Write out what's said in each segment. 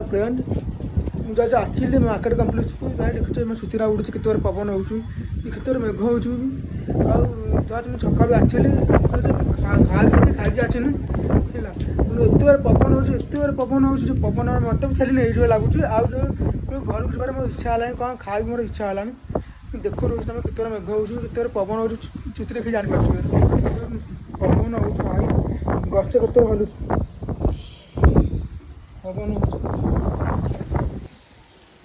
Friend मुझे actually market complex को भाई देखुचे मैं सुतिरा उड़ू केत पवन हो केत मेघ हो तुम सका एक्चुअली खाई आसनी है पवन हो पवन हो पवन मत भी खाली नहीं लगुच आउ जो घर को जब मोर इच्छा है कौन खाई मोर इच्छा है देखो रोज तुम केत मेघ हो केत पवन हो चुति देखी जापार पवन हो गछ केत हलु पवन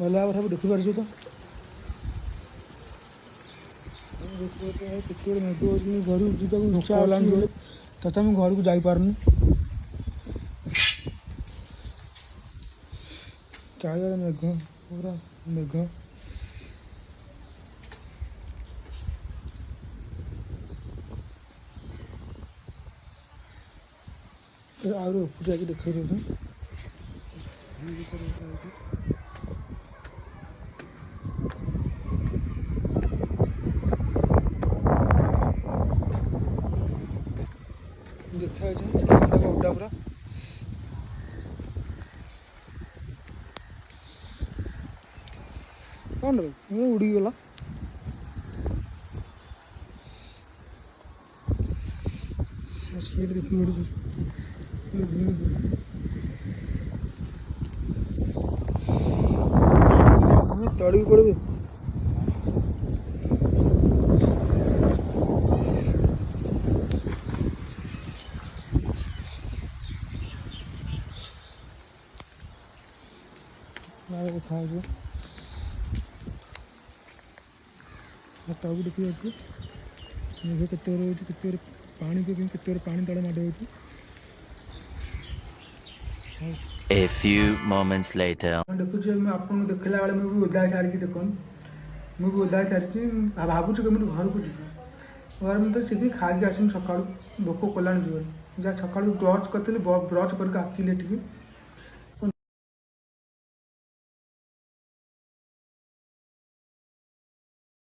भला सब देखिपार तो घर इच्छा है तथा मुझे घर को जापारूनी चारिड़े मेघ पूरा मेघ आगे ऊपर जाके देख देखा उड़ा पूरा कौन उड़ी गला तड़ी पड़े देखा तब देखिए मेघ के पानी के पानी तले माड़ हो A few moments later. देखुचे आपको देखला बेले मुझे ओदा सारी देख मुझे ओदा सारी भावुँ कि मुझे घर को जी घर में तो सीखी खाई आसमी सका भोक कला जीवन जहाँ सका ब्रश करी ब्रश करके आसली